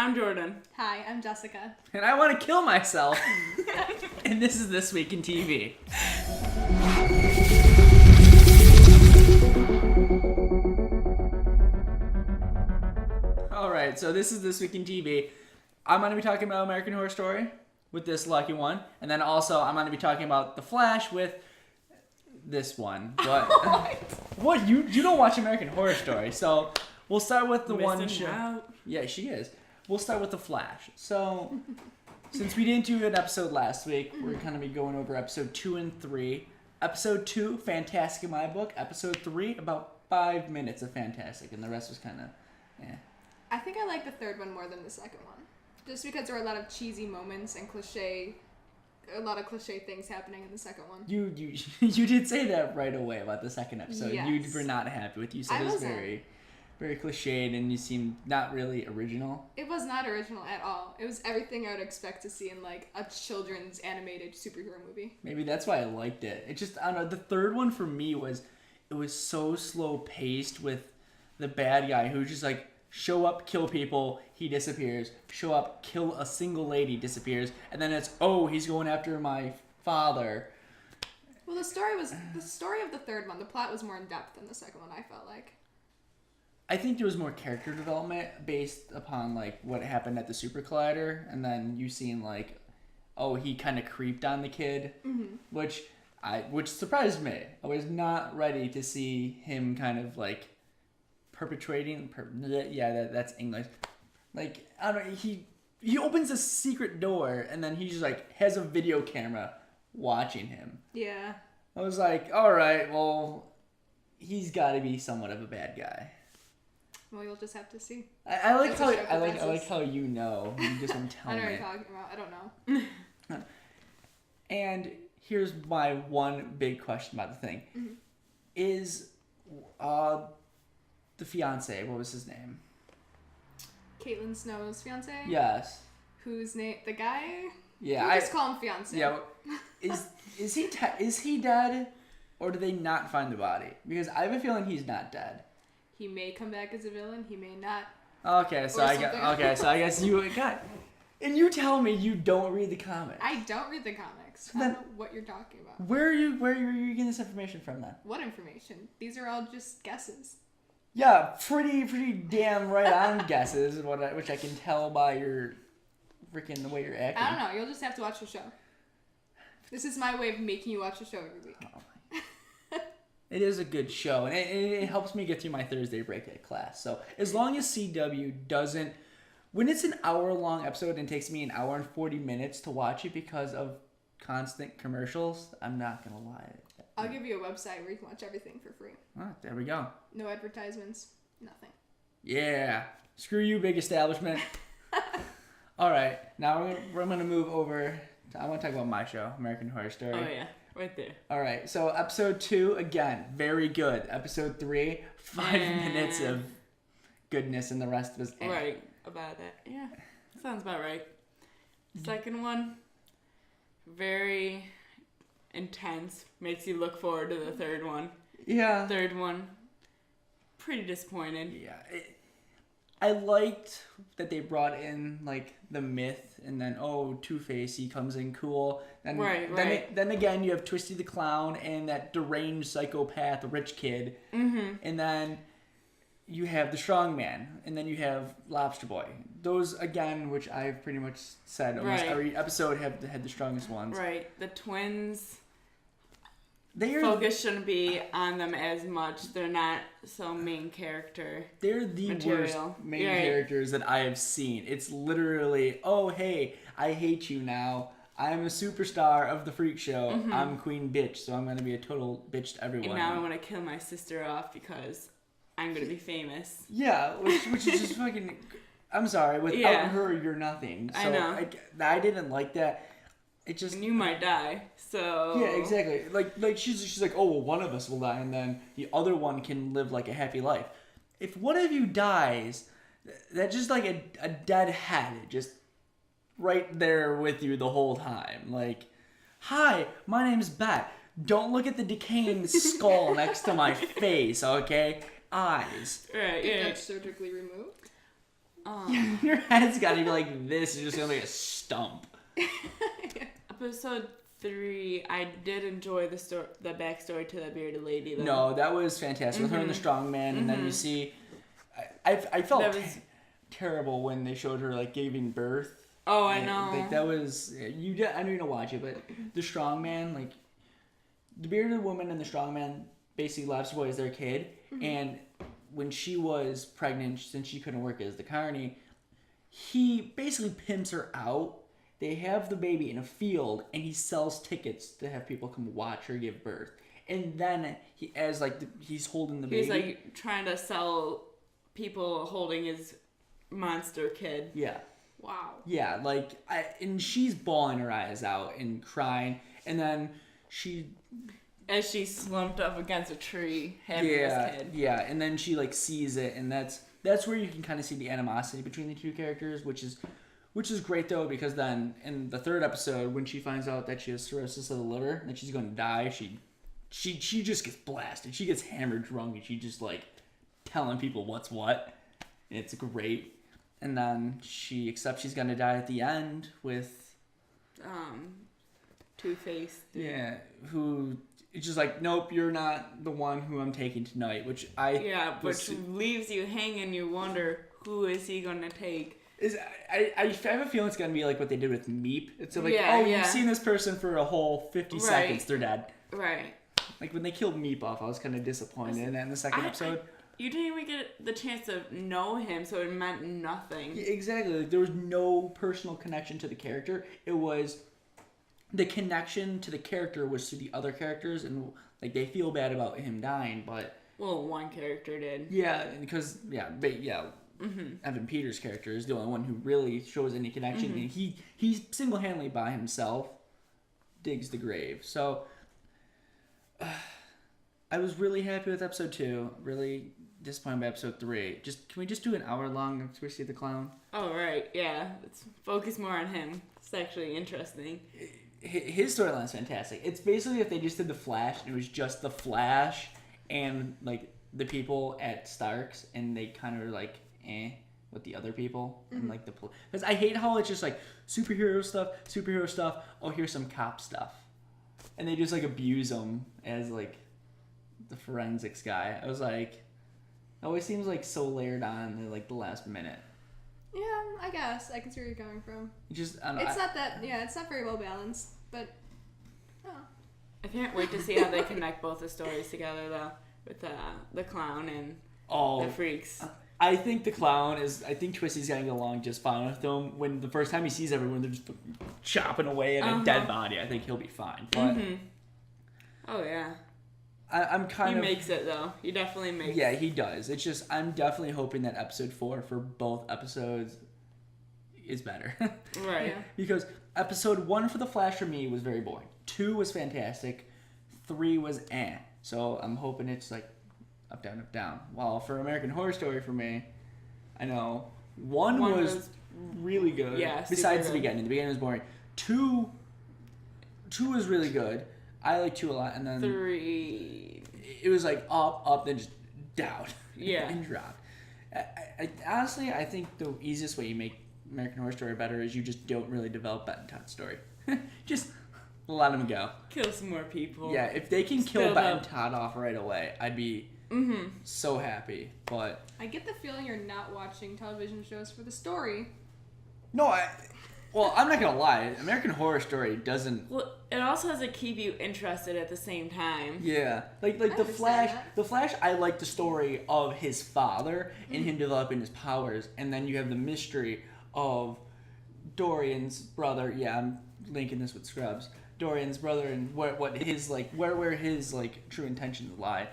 I'm Jordan. Hi, I'm Jessica. And I want to kill myself. And this is This Week in TV. Alright, so this is This Week in TV. I'm going to be talking about American Horror Story with this lucky one. And then also I'm going to be talking about The Flash with this one. But what? You don't watch American Horror Story. So we'll start with the one show. Out. Yeah, she is. We'll start with The Flash. So, since we didn't do an episode last week, we're going to be going over episode 2 and 3. Episode 2, fantastic in my book. Episode 3, about 5 minutes of fantastic, and the rest was kind of, eh. I think I like the third one more than the second one. Just because there were a lot of cheesy moments and a lot of cliche things happening in the second one. You did say that right away about the second episode. Yes. You were not happy with it. You said it was very, very cliched, and you seemed not really original. It was not original at all. It was everything I would expect to see in like a children's animated superhero movie. Maybe that's why I liked it. It just, I don't know, the third one for me was so slow paced with the bad guy who just like show up, kill people, he disappears. Show up, kill a single lady, disappears. And then it's, oh, he's going after my father. Well, the story of the third one, the plot was more in depth than the second one, I felt like. I think there was more character development based upon like what happened at the Super Collider, and then you seen like, oh, he kind of creeped on the kid, which surprised me. I was not ready to see him kind of like perpetrating. That's English. Like, I don't know. He opens a secret door, and then he just like has a video camera watching him. Yeah. I was like, all right, well, he's got to be somewhat of a bad guy. Well, you'll just have to see. I like how you know. You just don't tell me. I know what you're talking about. I don't know. And here's my one big question about the thing: is the fiance? What was his name? Caitlin Snow's fiance. Yes. Whose name? The guy. Yeah, I just call him fiance. Yeah. Is he dead, or do they not find the body? Because I have a feeling he's not dead. He may come back as a villain. He may not. Okay, so I guess you got. And you tell me you don't read the comics. I don't read the comics. I don't know what you're talking about. Where are you getting this information from then? What information? These are all just guesses. Yeah, pretty damn right on guesses, which I can tell by your freaking the way you're acting. I don't know. You'll just have to watch the show. This is my way of making you watch the show every week. Oh. It is a good show, and it helps me get through my Thursday break at class. So as long as CW doesn't, when it's an hour-long episode and it takes me an hour and 40 minutes to watch it because of constant commercials, I'm not going to lie. I'll give you a website where you can watch everything for free. Oh, there we go. No advertisements, nothing. Yeah. Screw you, big establishment. All right. Now we're going to move over. I want to talk about my show, American Horror Story. Oh, yeah. Right there. All right, so episode 2, again, very good. Episode 3, 5 minutes of goodness, and the rest was right about that. Yeah, sounds about right. Second one, very intense. Makes you look forward to the third one. Yeah. Third one, pretty disappointed. Yeah. I liked that they brought in, like, the myth, and then, oh, Two-Face, he comes in cool. And right. Then again, you have Twisty the Clown and that deranged psychopath rich kid. Mm-hmm. And then you have the Strong Man, and then you have Lobster Boy. Those, again, which I've pretty much said almost every episode had the strongest ones. Right. The twins... Focus shouldn't be on them as much. They're not so main character. They're the worst main characters that I have seen. It's literally, oh, hey, I hate you now. I'm a superstar of the freak show. Mm-hmm. I'm Queen Bitch, so I'm going to be a total bitch to everyone. And now I want to kill my sister off because I'm going to be famous. Yeah, which is just fucking... I'm sorry. Without her, you're nothing. So I know. I didn't like that. It just... And you might die, so... Yeah, exactly. Like she's like, oh, well, one of us will die, and then the other one can live, like, a happy life. If one of you dies, that's just like a dead head, just right there with you the whole time. Like, hi, my name's Bet. Don't look at the decaying skull next to my face, okay? Eyes. Right, Did that surgically removed? Your head's got to be like this. It's just going to be a stump. Episode 3, I did enjoy the backstory to that bearded lady, though. No, that was fantastic. With her and the strong man, and then you see... I felt terrible when they showed her, like, giving birth. Oh, I know. Like, that was... I know you're going to watch it, but the strong man, like... The bearded woman and the strong man basically left boy as their kid, and when she was pregnant, since she couldn't work as the carney, he basically pimps her out. They have the baby in a field, and he sells tickets to have people come watch her give birth. And then he's holding the baby. He's like trying to sell people holding his monster kid. Yeah. Wow. Yeah, and she's bawling her eyes out and crying, and then as she slumped up against a tree having this kid. Yeah, and then she sees it, and that's where you can kind of see the animosity between the two characters, which is great though, because then in the 3rd episode when she finds out that she has cirrhosis of the liver, that she's going to die, she just gets blasted. She gets hammered drunk, and she's just telling people what's what. It's great. And then she accepts she's going to die at the end with Two-Face. Yeah, who is just nope, you're not the one who I'm taking tonight, which leaves you hanging. You wonder, who is he going to take? I have a feeling it's going to be like what they did with Meep. It's you've seen this person for a whole 50 seconds, they're dead. Right. Like when they killed Meep off, I was kind of disappointed in that in the 2nd episode. You didn't even get the chance to know him, so it meant nothing. Yeah, exactly. There was no personal connection to the character. It was... The connection to the character was to the other characters, and they feel bad about him dying, but... Well, one character did. Yeah, because, Evan Peters' character is the only one who really shows any connection, and he single-handedly by himself digs the grave. So, I was really happy with episode 2, really disappointed by episode 3. Can we just do an hour-long of Twisty the Clown? Oh, right, yeah. Let's focus more on him. It's actually interesting. His storyline's fantastic. It's basically if they just did the Flash, and it was just the Flash and the people at Stark's, and they kind of were with the other people and because I hate how it's just superhero stuff. Oh, here's some cop stuff, and they just abuse them as the forensics guy. I was it always seems so layered on the last minute. Yeah, I guess. I can see where you're coming from. I don't know. It's not very well balanced, but... Oh. I can't wait to see how they connect both the stories together, though, with the clown and the freaks. I think the clown I think Twisty's going to get along just fine with them. When the first time he sees everyone, they're just chopping away at a dead body. I think he'll be fine. But Oh, yeah. I'm kind of... He makes it, though. He definitely makes it. Yeah, he does. It's just, I'm definitely hoping that episode 4 for both episodes is better. Right. Yeah. Because episode 1 for The Flash for me was very boring. 2 was fantastic. 3 was eh. So I'm hoping it's up, down, up, down. While for American Horror Story for me, I know 1 was really good. Yeah, besides the good. beginning. The beginning was boring. 2 was really good. I like 2 a lot, and then 3. It was up, then just down. Yeah. And dropped. I honestly, I think the easiest way you make American Horror Story better is you just don't really develop Bet and Todd's story. Just let them go. Kill some more people. Yeah, if they can kill Bet and Todd off right away, I'd be so happy. But I get the feeling you're not watching television shows for the story. no, well, I'm not gonna lie. American Horror Story doesn't. Well, it also has to keep you interested at the same time. Yeah, like the Flash. The Flash. I like the story of his father and him developing his powers, and then you have the mystery of Dorian's brother. Yeah, I'm linking this with Scrubs. Dorian's brother and what his where his true intentions lie.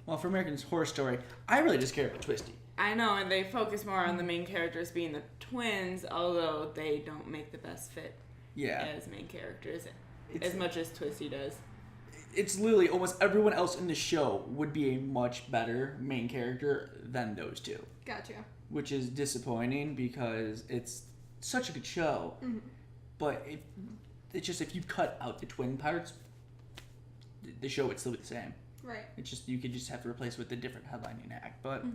Well, for American Horror Story, I really just care about Twisty. I know, and they focus more on the main characters being the twins, although they don't make the best fit as main characters as much as Twisty does. It's literally almost everyone else in the show would be a much better main character than those two. Gotcha. Which is disappointing because it's such a good show. But it's just if you cut out the twin parts, the show would still be the same. Right. It's just you could just have to replace it with a different headlining act. But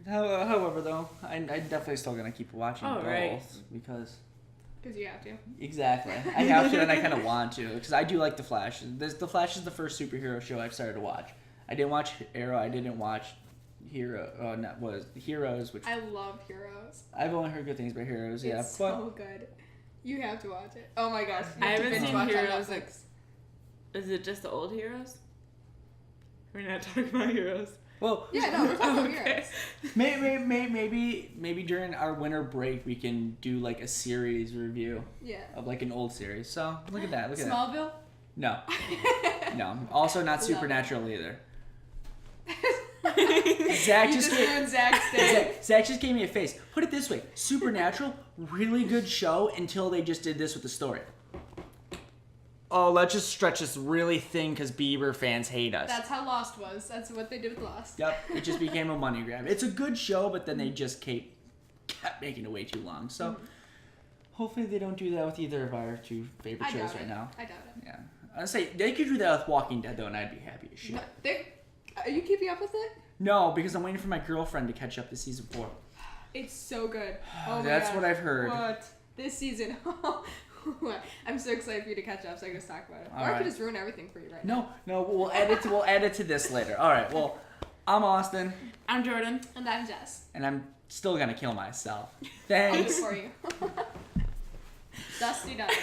However, though, I'm definitely still gonna keep watching both right. because you have to. exactly I have to and I kind of want to because I do like the Flash. The Flash is the first superhero show I've started to watch. I didn't watch Arrow. I didn't watch Heroes, which I love Heroes. I've only heard good things about Heroes. Yeah, It's so good. You have to watch it. Oh my gosh. I haven't binge seen watch on Heroes. Netflix. Is it just the old Heroes? We're not talking about Heroes. well, Yeah, no, we're talking about Okay. Heroes. maybe during our winter break we can do like a series review Yeah. of like an old series. So look at that. Smallville? No, no. Also not Love it. Supernatural either. You Zach just ruined Zach's day. Zach just gave me a face. Put it this way: Supernatural, really good show until they just did this with the story. Oh, let's just stretch this really thin because Bieber fans hate us. That's how Lost was. That's what they did with Lost. Yep, it just became a money grab. It's a good show, but then they just kept making it way too long. So hopefully they don't do that with either of our two favorite shows right now. I doubt it. Yeah, I'd say they could do that with Walking Dead though, and I'd be happy as shit. No, are you keeping up with it? No, because I'm waiting for my girlfriend to catch up to season 4. It's so good. Oh my That's gosh. what I've heard. What? This season. I'm so excited for you to catch up so I can just talk about it. All or I right. could just ruin everything for you right now. No, we'll add it to this later. All right, well, I'm Austin, I'm Jordan. And I'm Jess. and I'm still gonna kill myself. I'll do it Thanks. for you. Dusty Dusty.